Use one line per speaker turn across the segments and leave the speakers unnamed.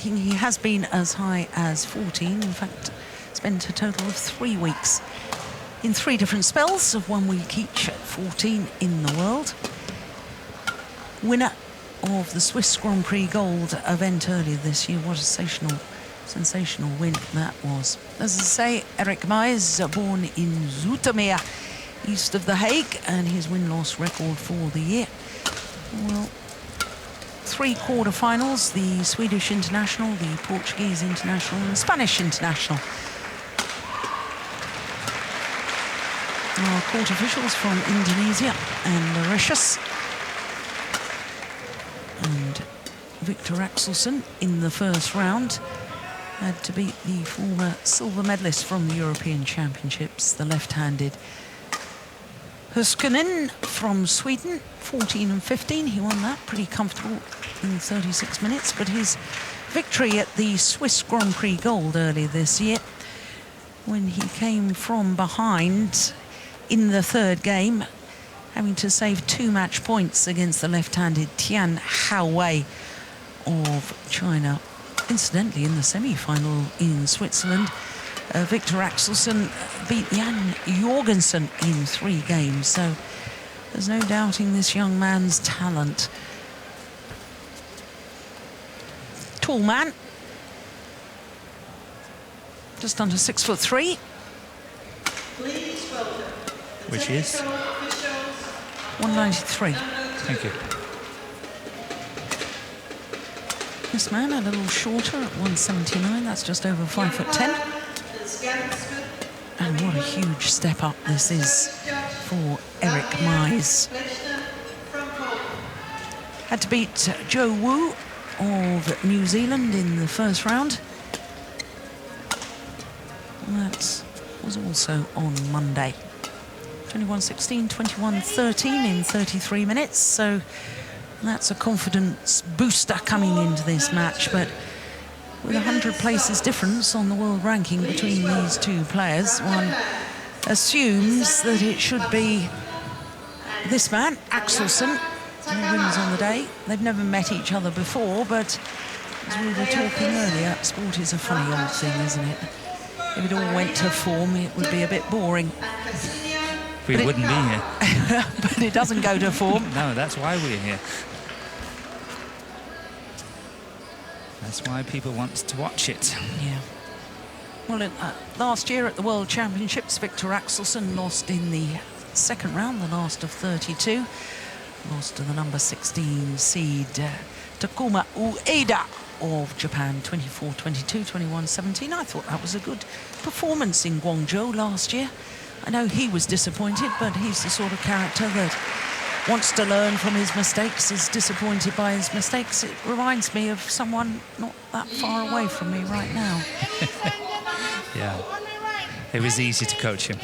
ranking, he has been as high as 14. In fact, spent a total of 3 weeks in 3 different spells of 1 week each at 14 in the world. Winner of the Swiss Grand Prix Gold event earlier this year. What a sensational win that was. As I say, Eric Meijs, born in Zoetermeer, east of The Hague, and his win-loss record for the year. Well, 3 quarter-finals, the Swedish international, the Portuguese international, and the Spanish international. Our court officials from Indonesia and Mauritius. And Victor Axelsen in the first round had to beat the former silver medalist from the European Championships, the left-handed Huskinen from Sweden, 14 and 15. He won that pretty comfortable in 36 minutes, but his victory at the Swiss Grand Prix Gold earlier this year, when he came from behind in the 3rd game, having to save 2 match points against the left-handed Tian Haowei of China. Incidentally, in the semi-final in Switzerland, Victor Axelsen beat Jan Jorgensen in 3 games, so there's no doubting this young man's talent. Tall man, just under 6'3".
Which is?
193.
Thank you.
This man a little shorter at 179. That's just over 5'10". And what a huge step up this is for Eric Meijs. Had to beat Joe Wu of New Zealand in the first round. And that was also on Monday. 21-16, 21-13 in 33 minutes. So that's a confidence booster coming into this match. But with 100 places difference on the world ranking between these 2 players, one assumes that it should be this man, Axelsen, who wins on the day. They've never met each other before, but as we were talking earlier, sport is a funny old thing, isn't it? If it all went to form, it would be a bit boring.
We wouldn't be here.
But it doesn't go to form.
No, that's why we're here. That's why people want to watch it.
Yeah. Well, last year at the World Championships, Victor Axelsen lost in the 2nd round, the last of 32. Lost to the number 16 seed Takuma Ueda of Japan, 24-22, 21-17. I thought that was a good performance in Guangzhou last year. I know he was disappointed, but he's the sort of character that wants to learn from his mistakes, is disappointed by his mistakes. It reminds me of someone not that far away from me right now.
Yeah, it was easy to coach him.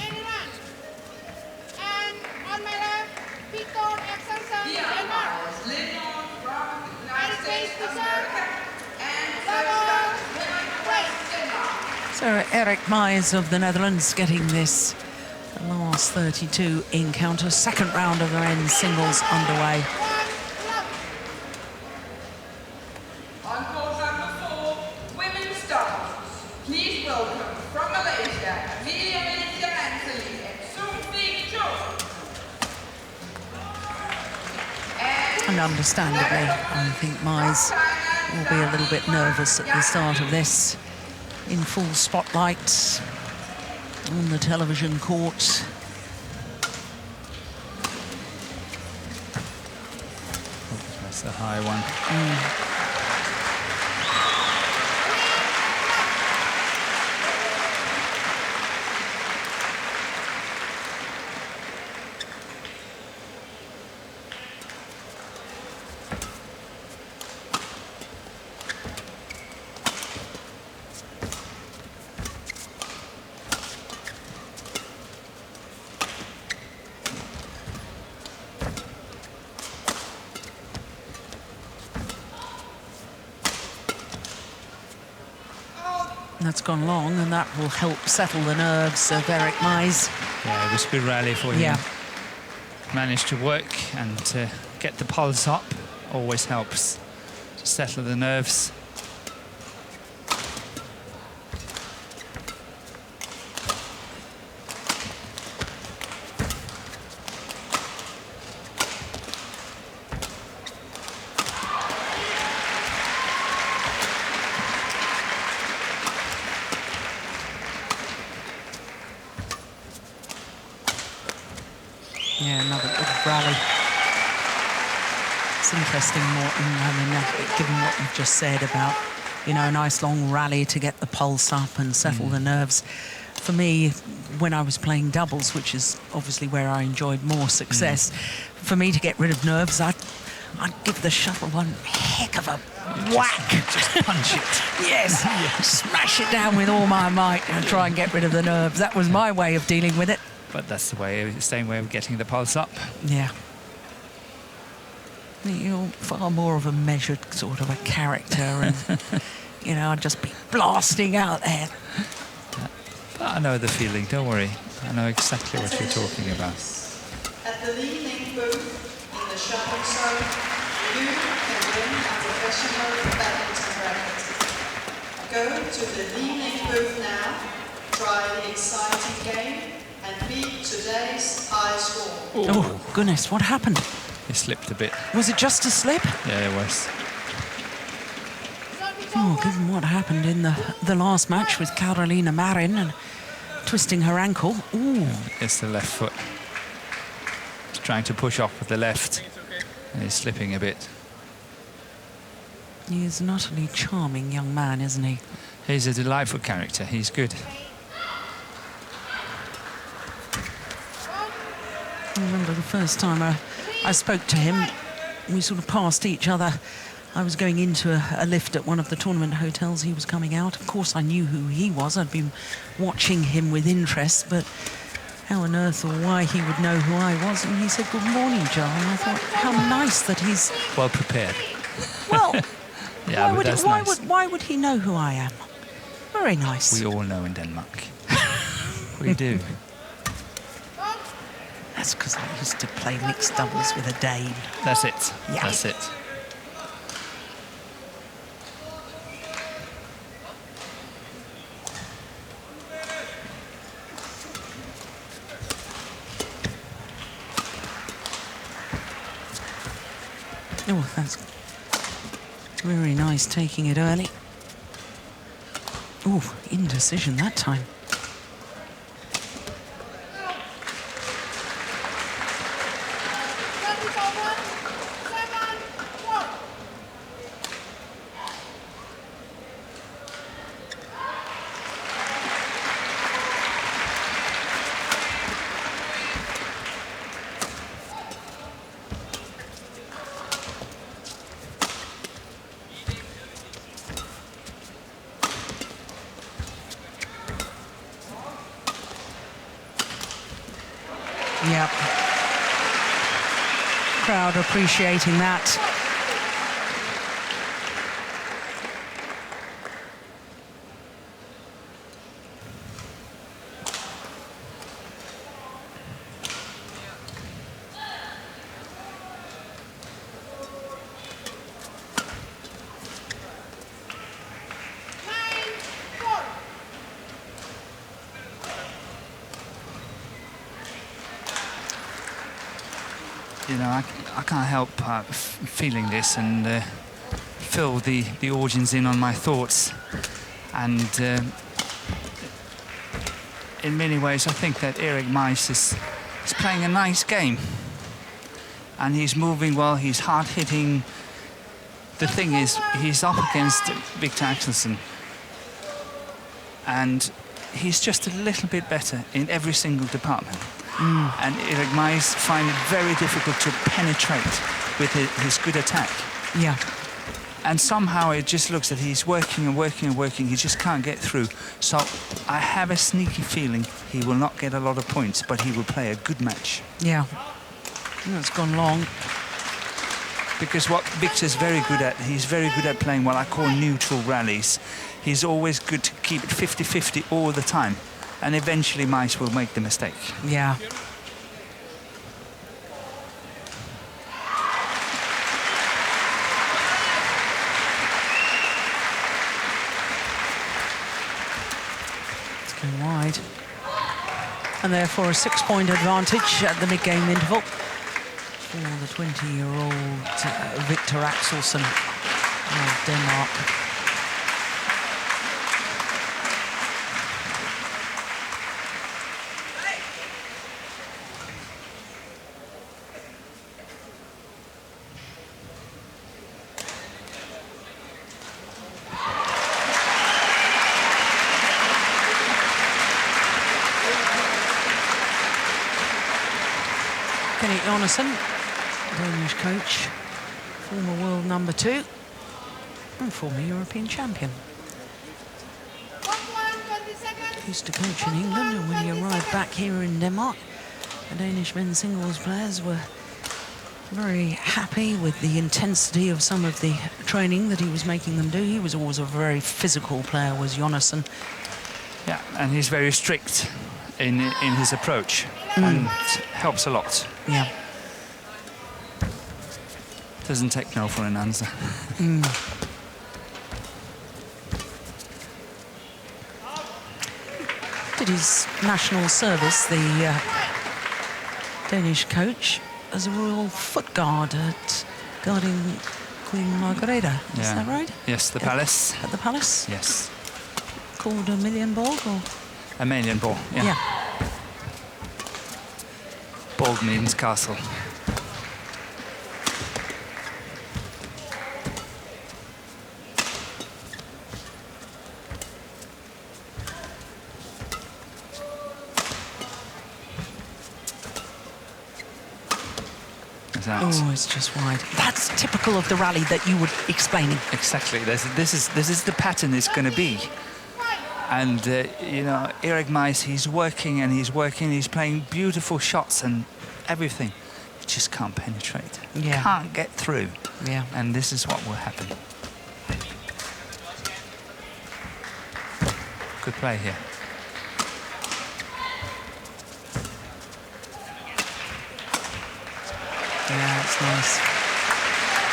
So Eric Meijs of the Netherlands getting this last 32 encounter. 2nd round of the men's singles underway.
On court number 4, women's doubles. Please welcome from Malaysia, Malaysia Anthony and Sophie Cho.
And understandably, I think Meijs will be a little bit nervous at the start of this, in full spotlight on the television court.
That's a high one.
That's gone long, and that will help settle the nerves of Eric Meijs.
Yeah, it was a good rally for him.
Yeah.
Managed to work and to get the pulse up. Always helps to settle the nerves.
Yeah, another good rally. It's interesting, Morton, given what you've just said about, you know, a nice long rally to get the pulse up and settle the nerves. For me, when I was playing doubles, which is obviously where I enjoyed more success, for me to get rid of nerves, I'd give the shuttle one heck of a whack.
Just punch it.
Yes, smash it down with all my might and try and get rid of the nerves. That was my way of dealing with it.
But that's the same way of getting the pulse up.
Yeah. You're far more of a measured sort of a character, and you know, I'd just be blasting out there.
But I know the feeling, don't worry. I know exactly what you're talking about.
At the leading booth in the shopping zone, you can win a professional badminton racket. Go to the leading booth now, try the exciting game, and beat today's high score.
Oh, goodness, what happened?
He slipped a bit.
Was it just a slip?
Yeah, it was.
Oh, given what happened in the last match with Carolina Marin and twisting her ankle. Ooh.
It's the left foot. He's trying to push off with the left, and he's slipping a bit.
He is an utterly charming young man, isn't he?
He's a delightful character. He's good.
I remember the first time I spoke to him, we sort of passed each other. I was going into a lift at one of the tournament hotels. He was coming out. Of course, I knew who he was. I'd been watching him with interest, but how on earth or why he would know who I was. And he said, "Good morning, John." I thought, how nice that he's...
Well prepared.
Well,
Yeah, but that's nice.
why would he know who I am? Very nice.
We all know in Denmark. We do.
That's because I used to play mixed doubles with a Dane.
That's it.
Yeah.
That's it.
Oh, that's very nice, taking it early. Oh, indecision that time. Yep. Crowd appreciating that.
You know, I can't help feeling this and fill the audience in on my thoughts. And in many ways, I think that Erik Meijs is playing a nice game. And he's moving well, he's hard-hitting. The thing is, he's up against Victor Axelsen. And he's just a little bit better in every single department. And Erik Meijs finds it very difficult to penetrate with his good attack.
Yeah.
And somehow it just looks that he's working and working and working. He just can't get through. So I have a sneaky feeling he will not get a lot of points, but he will play a good match.
Yeah. It's gone long.
Because what Victor's very good at, he's very good at playing what I call neutral rallies. He's always good to keep it 50-50 all the time. And eventually Meijs will make the mistake.
Yeah. It's going wide. And therefore a 6-point advantage at the mid-game interval for the 20-year-old Victor Axelsen of Denmark. Henrik Jonassen, Danish coach, former world number 2 and former European champion. Used to coach in England, and when he arrived back here in Denmark, the Danish men's singles players were very happy with the intensity of some of the training that he was making them do. He was always a very physical player, was Jonassen.
Yeah, and he's very strict in his approach, and helps a lot.
Yeah.
Doesn't take no for an answer.
Did his national service, the Danish coach, as a royal foot guard at guarding Queen Margrethe. Is that right?
Yes, the palace.
At the palace?
Yes.
Called Amalienborg, or?
Amalienborg, yeah.
Yeah.
Borg means castle.
Oh, it's just wide. That's typical of the rally that you were explaining.
Exactly. This is the pattern it's going to be. And, you know, Erik Meijs, he's working and he's working. He's playing beautiful shots and everything. He just can't penetrate.
Yeah.
Can't get through.
Yeah.
And this is what will happen. Good play here.
Yeah, it's nice.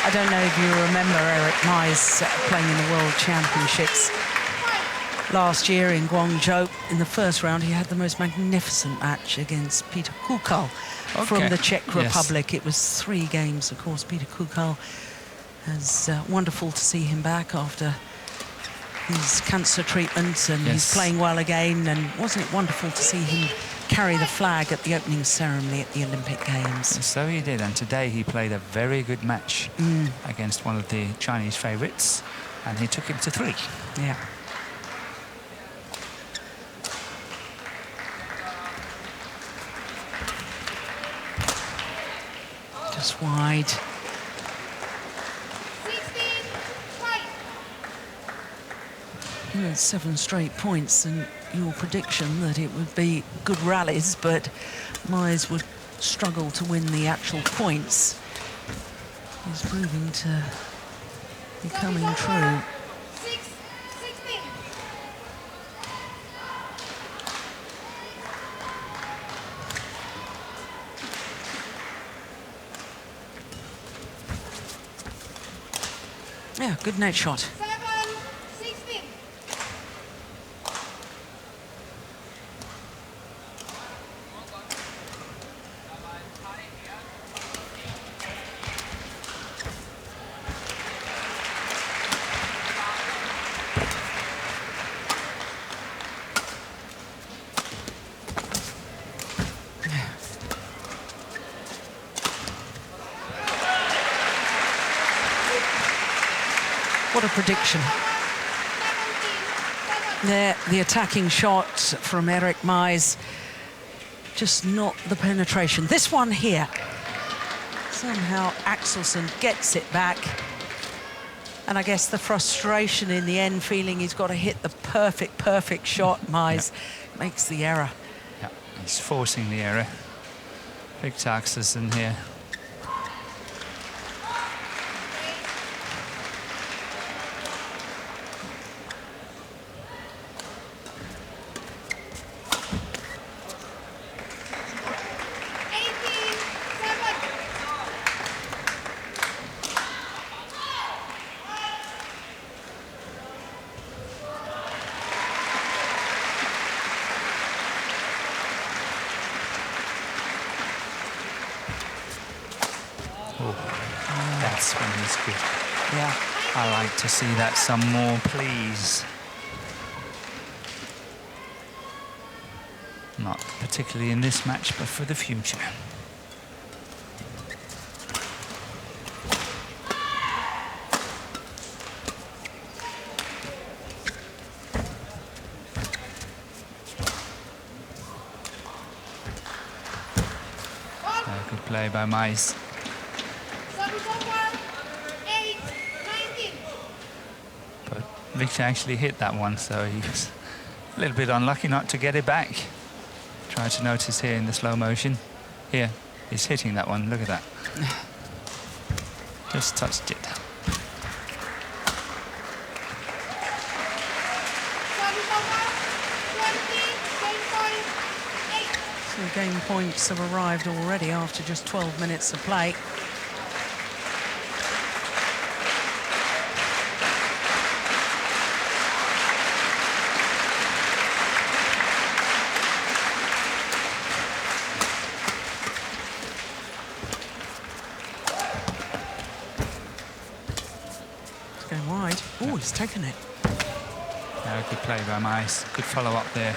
I don't know if you remember Erik Meijs playing in the World Championships last year in Guangzhou. In the first round, he had the most magnificent match against Peter Kukal from the Czech Republic. It was 3 games, of course. Peter Kukal, it's wonderful to see him back after his cancer treatment, and he's playing well again. And wasn't it wonderful to see him carry the flag at the opening ceremony at the Olympic Games?
So he did, and today he played a very good match against one of the Chinese favourites, and he took him to 3.
Yeah. Just wide. 7 straight points, and your prediction that it would be good rallies, but Meijs would struggle to win the actual points is proving to be coming true. Yeah, good net shot. What a prediction. There, the attacking shot from Erik Meijs, just not the penetration. This one here, somehow Axelsen gets it back. And I guess the frustration in the end, feeling he's got to hit the perfect shot, Meijs makes the error.
Yeah, he's forcing the error. Victor Axelsen here. That's when he's good.
Yeah.
I like to see that some more, please. Not particularly in this match, but for the future. Good play by Mais. But Victor actually hit that one, so he was a little bit unlucky not to get it back. Try to notice here in the slow motion. Here, he's hitting that one. Look at that. Just touched it.
So game points have arrived already after just 12 minutes of play. It's going wide. Oh, he's taken it.
Yeah, good play by Mais. Good follow up there.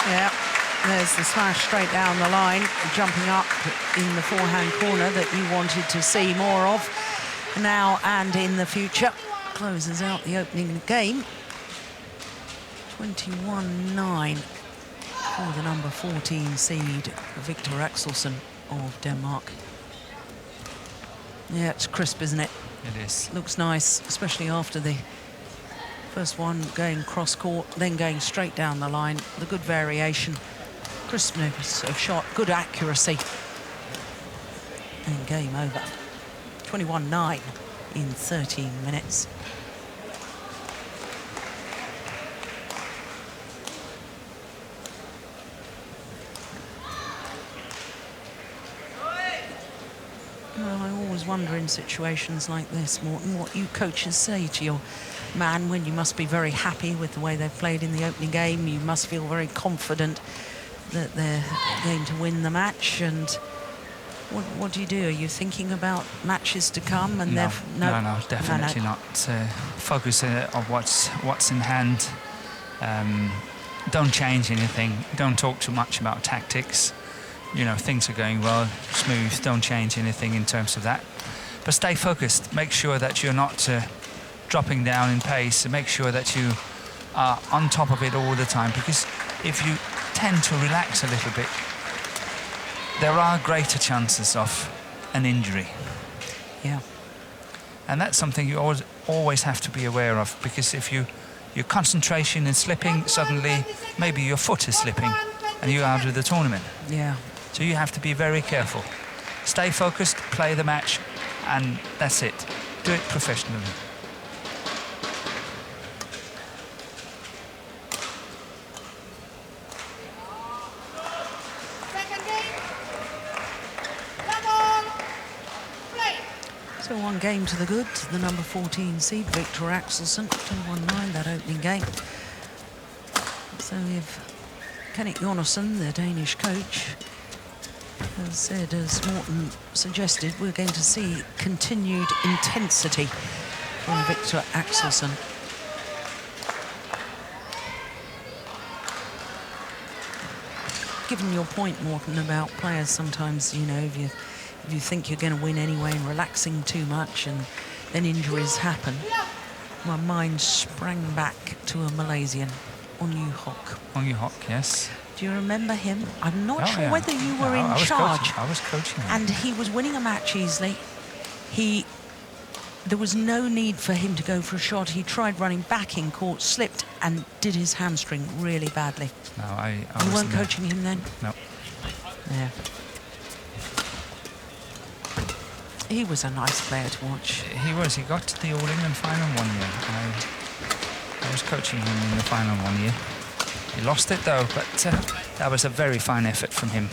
Yeah, there's the smash straight down the line, jumping up in the forehand corner that you wanted to see more of now and in the future. Closes out the opening game. 21-9 for the number 14 seed, Victor Axelsen of Denmark. Yeah, it's crisp, isn't it?
It is.
Looks nice, especially after the first one going cross-court, then going straight down the line. The good variation, crispness of shot, good accuracy. And game over. 21-9 in 13 minutes. Well, I always wonder in situations like this, Morten, what you coaches say to your man when you must be very happy with the way they've played in the opening game. You must feel very confident that they're going to win the match. And what do you do? Are you thinking about matches to come? And
No, definitely not. Focus on what's in hand. Don't change anything. Don't talk too much about tactics. You know, things are going well, smooth. Don't change anything in terms of that. But stay focused. Make sure that you're not dropping down in pace. And make sure that you are on top of it all the time. Because if you tend to relax a little bit, there are greater chances of an injury.
Yeah.
And that's something you always have to be aware of. Because if your concentration is slipping, suddenly maybe your foot is slipping and you're out of the tournament.
Yeah.
So you have to be very careful. Stay focused, play the match, and that's it. Do it professionally.
So one game to the good, the number 14 seed, Victor Axelsen, 21-9, that opening game. So if Kenneth Jonassen, the Danish coach, has said, as Morten suggested, we're going to see continued intensity from Victor Axelsen. Given your point, Morten, about players sometimes, you know, if you think you're going to win anyway and relaxing too much and then injuries happen, my mind sprang back to a Malaysian, Ong Yu Hock.
Ong Yu Hock, yes.
Do you remember him? I'm not sure
yeah.
whether you were
No,
in charge.
I was coaching him.
And he was winning a match easily. There was no need for him to go for a shot. He tried running back in court, slipped and did his hamstring really badly.
No, I
You weren't
wasn't there.
coaching him then?
No.
Yeah. He was a nice player to watch.
He was. He got to the All England final one year. I was coaching him in the final one year. He lost it though, but that was a very fine effort from him.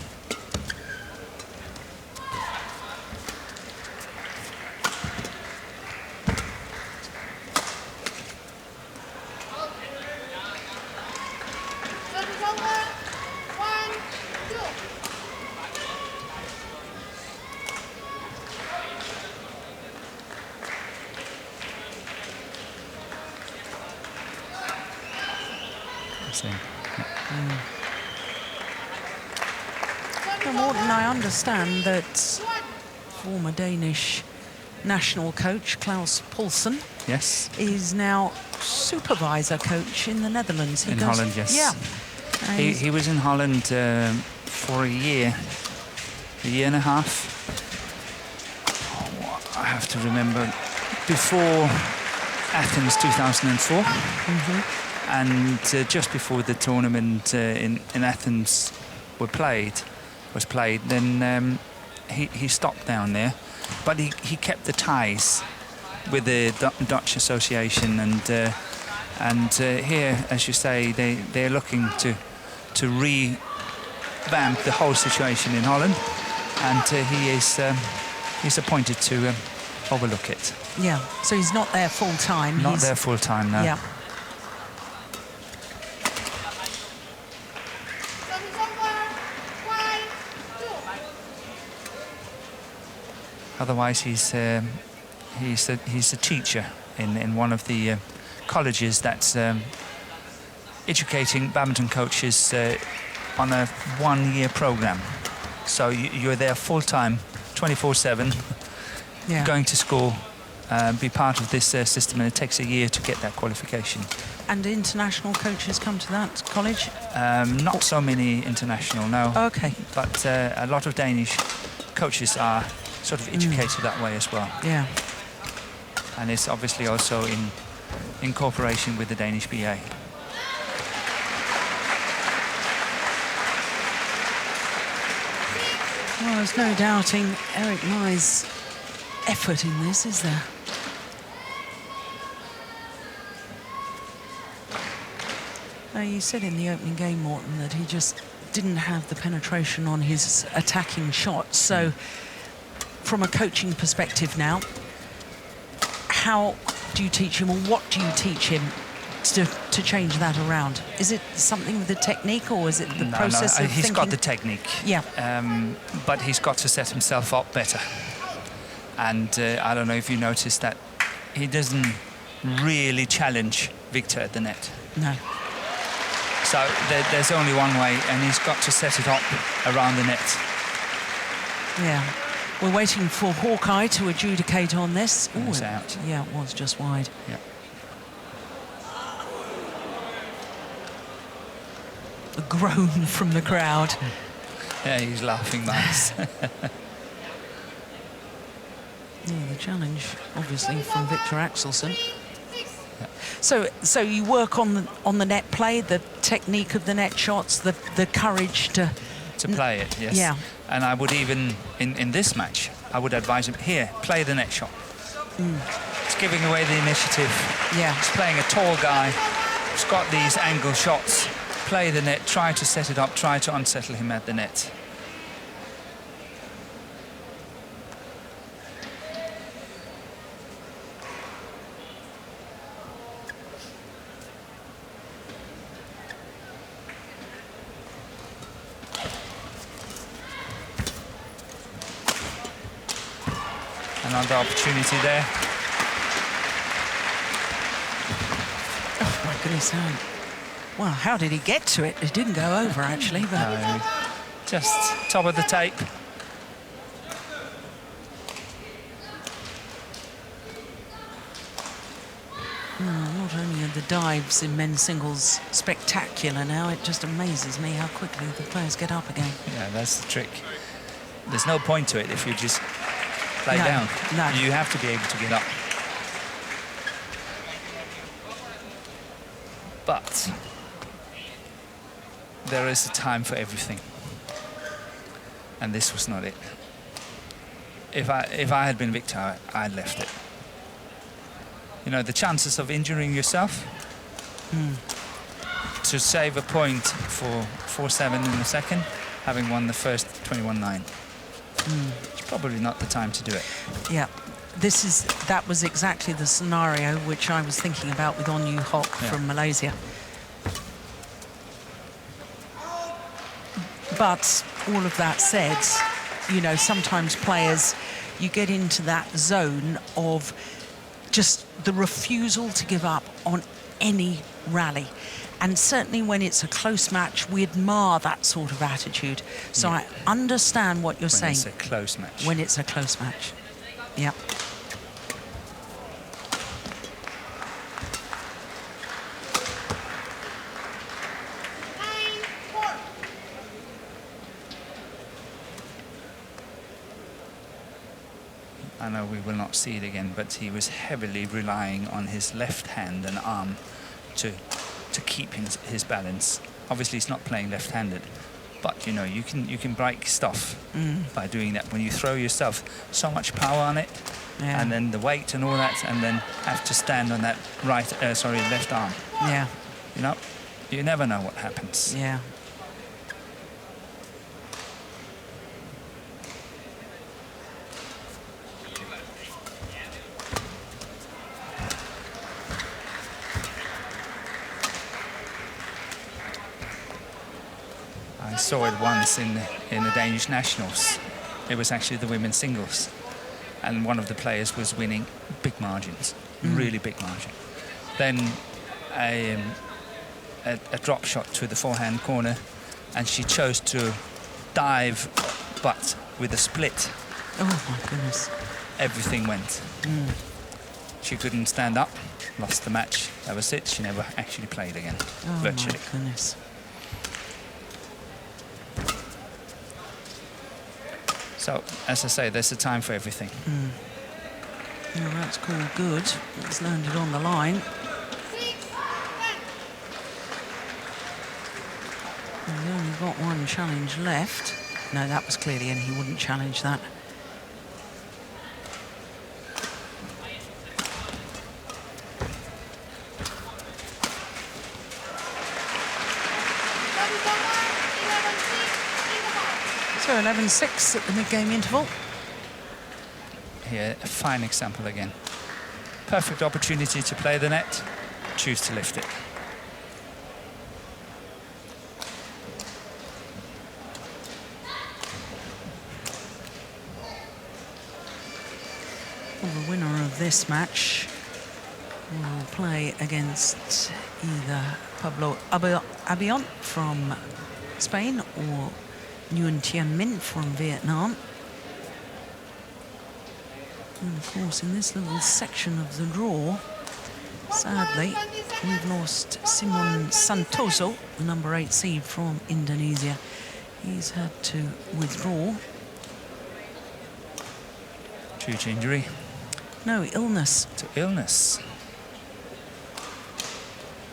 same.
Well, Morten, I understand that former Danish national coach Klaus Poulsen
Yes.
is now supervisor coach in the Netherlands.
In Holland, yes.
Yeah.
He was in Holland for a year and a half. Oh, I have to remember, before Athens 2004, and just before the tournament in Athens was played. Then he stopped down there, but he kept the ties with the Dutch Association, and here, as you say, they're looking to revamp the whole situation in Holland, and he's appointed to overlook it.
Yeah, so he's not there full time.
Not there full time now.
Yeah.
Otherwise, he's a teacher in one of the colleges that's educating badminton coaches on a one-year program. So you're there full time, 24/7, going to school, be part of this system, and it takes a year to get that qualification.
And international coaches come to that college?
Not so many international, no.
Okay.
But a lot of Danish coaches are sort of educated that way as well.
Yeah.
And it's obviously also in cooperation with the Danish BA.
Well, there's no doubting Eric Mai's effort in this, is there? You said in the opening game, Morten, that he just didn't have the penetration on his attacking shots. So, from a coaching perspective now, how do you teach him, or what do you teach him to change that around? Is it something with the technique, or is it the process of
he's
thinking?
got the technique.
Yeah.
But he's got to set himself up better. And I don't know if you noticed that he doesn't really challenge Victor at the net.
No.
So there's only one way, and he's got to set it up around the net.
Yeah. We're waiting for Hawkeye to adjudicate on this.
It was out.
Yeah, it was just wide.
Yeah.
A groan from the crowd.
Yeah, he's laughing nice.
Yeah, the challenge, obviously, from Victor Axelsen. Yeah. So you work on the net play, the technique of the net shots, the courage to
play it, yes.
Yeah.
And I would even, in this match, I would advise him, here, play the net shot. It's giving away the initiative.
Yeah.
He's playing a tall guy. He's got these angle shots. Play the net, try to set it up, try to unsettle him at the net. Another opportunity there.
Oh my goodness, well, how did he get to it? It didn't go over, actually, but
No, just top of the tape.
not only are the dives in men's singles spectacular now, it just amazes me how quickly the players get up again.
Yeah, that's the trick. There's no point to it if you just play down.
No.
You have to be able to get up. But there is a time for everything, and this was not it. If I had been Victor, I'd left it. You know, the chances of injuring yourself to save a point for 4-7 in the second, having won the first 21-9. It's probably not the time to do it.
Yeah, that was exactly the scenario which I was thinking about with On Yu Hock from Malaysia. But all of that said, you know, sometimes players, you get into that zone of just the refusal to give up on any rally. And certainly when it's a close match, we admire that sort of attitude. So I understand what you're saying.
When it's a close match.
When it's a close match. Yeah.
I know we will not see it again, but he was heavily relying on his left hand and arm to keep his balance. Obviously, he's not playing left-handed, but you know you can break stuff by doing that. When you throw yourself so much power on it, and then the weight and all that, and then have to stand on that left arm.
Yeah.
You know, you never know what happens.
Yeah.
I saw it once in the Danish Nationals. It was actually the women's singles, and one of the players was winning big margins, really big margin. Then a drop shot to the forehand corner, and she chose to dive, but with a split.
Oh my goodness.
Everything went. She couldn't stand up, lost the match. That was it. She never actually played again, virtually.
Oh my goodness.
So, as I say, there's a time for everything.
Well, that's called good. It's landed on the line. And we only got one challenge left. No, that was clearly in. He wouldn't challenge that. So 11-6 at the mid-game interval.
Here, a fine example again. Perfect opportunity to play the net, choose to lift it.
Well, the winner of this match will play against either Pablo Abion from Spain or Nguyen Tien Minh from Vietnam. And of course, in this little section of the draw, sadly, we've lost Simon Santoso, the number 8 seed from Indonesia. He's had to withdraw.
Due to injury?
No, illness.
To illness.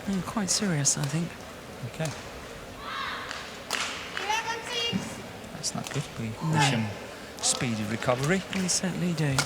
No, quite serious, I think.
Okay. That's not good. We
No.
wish him speedy recovery.
We certainly do.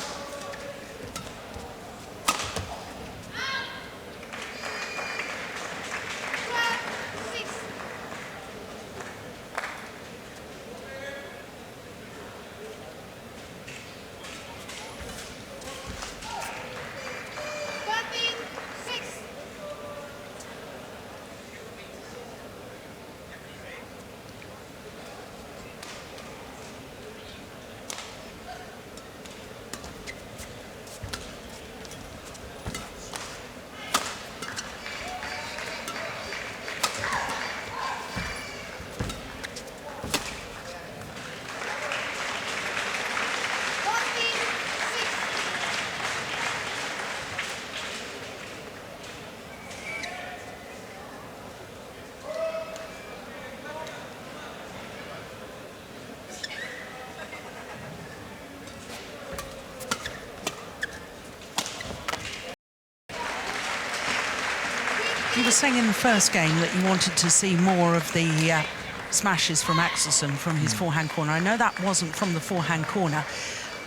You were saying in the first game that you wanted to see more of the smashes from Axelsen from his forehand corner. I know that wasn't from the forehand corner,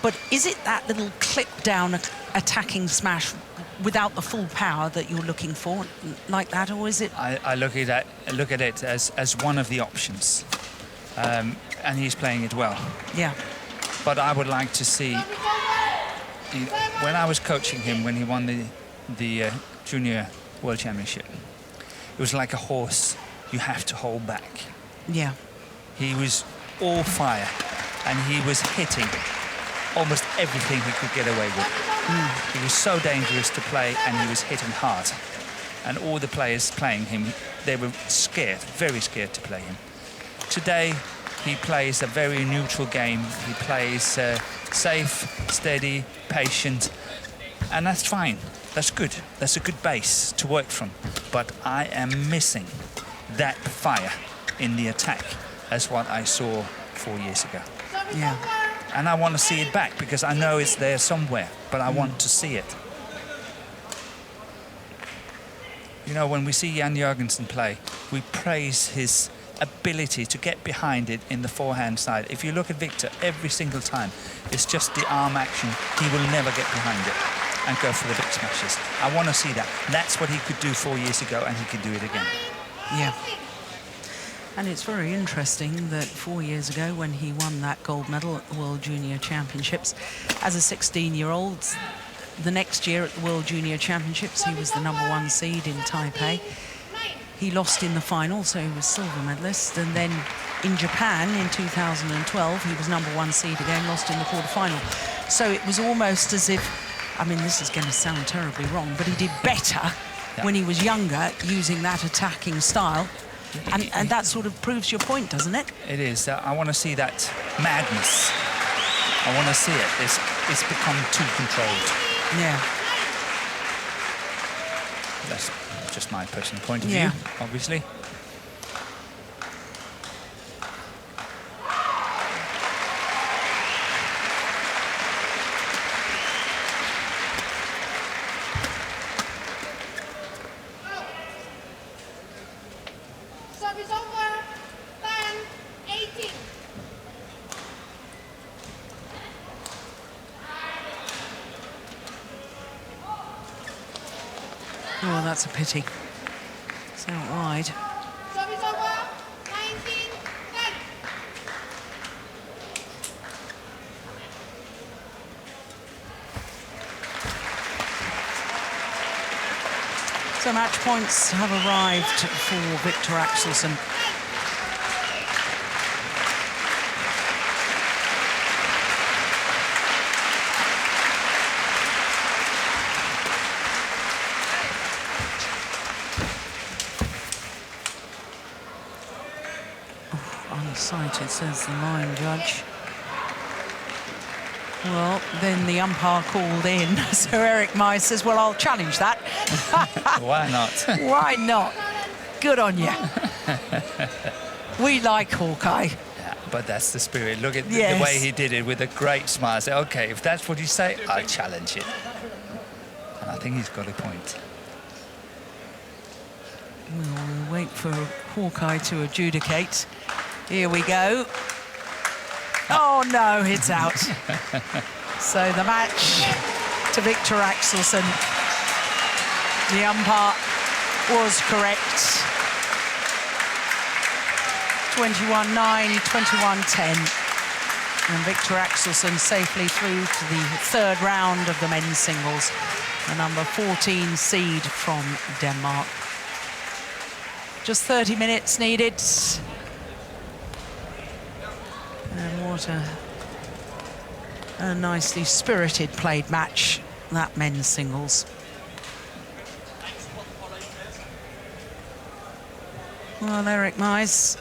but is it that little clip down attacking smash without the full power that you're looking for, like that, or is it?
I look at it as one of the options, and he's playing it well.
Yeah.
But I would like to see. When I was coaching him when he won the Junior World Championship, it was like a horse you have to hold back.
Yeah.
He was all fire, and he was hitting almost everything he could get away with. He was so dangerous to play, and he was hitting hard. and all the players playing him, they were scared, very scared to play him. Today, he plays a very neutral game. He plays safe, steady, patient, and that's fine. That's good. That's a good base to work from. But I am missing that fire in the attack as what I saw 4 years ago.
Yeah.
And I want to see it back because I know it's there somewhere, but I want to see it. You know, when we see Jan Jørgensen play, we praise his ability to get behind it in the forehand side. If you look at Victor, every single time, it's just the arm action. He will never get behind it and go for the big smashes. I want to see that. That's what he could do 4 years ago, and he can do it again.
Yeah. And it's very interesting that 4 years ago, when he won that gold medal at the World Junior Championships, as a 16-year-old, the next year at the World Junior Championships, he was the #1 seed in Taipei. He lost in the final, so he was silver medalist. And then in Japan in 2012, he was #1 seed again, lost in the quarterfinal. So it was almost as if, I mean, this is going to sound terribly wrong, but he did better when he was younger using that attacking style. And that sort of proves your point, doesn't it?
It is. I want to see that madness. I want to see it. It's become too controlled.
Yeah.
That's just my personal point of view, obviously.
Service over. 10-18.
Oh, that's a pity. It's out wide.
Service over. 19-10.
So match points have arrived for Victor Axelsen. Unsighted, says the line judge. Well, then the umpire called in. So Eric Mize says, well, I'll challenge that.
Why not?
Why not? Good on you. We like Hawkeye.
Yeah, but that's the spirit. Look at the
Yes.
way he did it with a great smile. Say, okay, if that's what you say, I'll challenge it. And I think he's got a point.
We'll wait for Hawkeye to adjudicate. Here we go. Oh no, it's out. So the match to Victor Axelsen. The umpire was correct. 21-9, 21-10. And Victor Axelsen safely through to the third round of the men's singles. The #14 seed from Denmark. Just 30 minutes needed. And what a nicely spirited played match, that men's singles. Well, Eric Mize,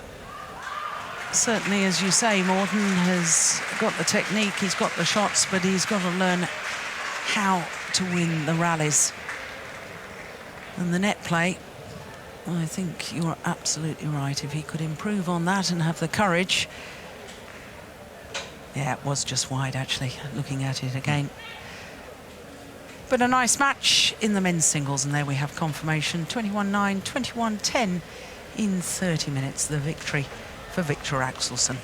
certainly, as you say, Morten has got the technique, he's got the shots, but he's got to learn how to win the rallies. And the net play, I think you're absolutely right. If he could improve on that and have the courage. Yeah, it was just wide, actually, looking at it again. But a nice match in the men's singles, and there we have confirmation. 21-9, 21-10 in 30 minutes, the victory for Victor Axelsen.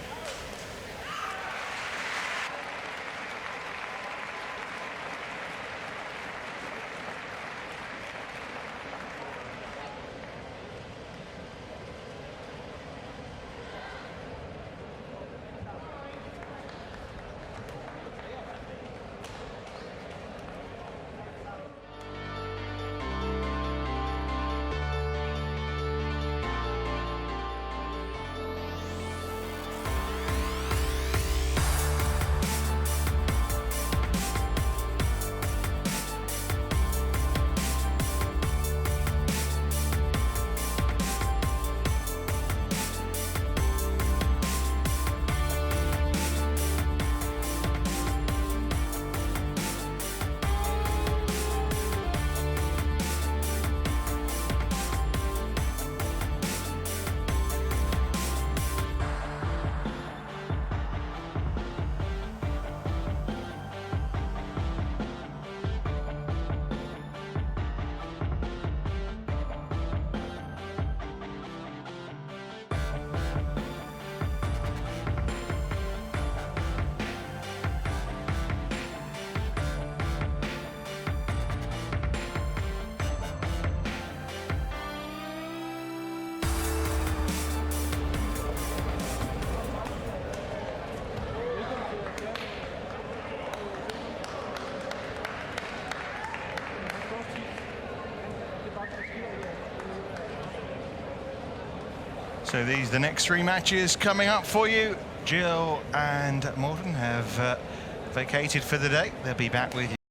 So these are the next 3 matches coming up for you. Jill and Morton have vacated for the day. They'll be back with you.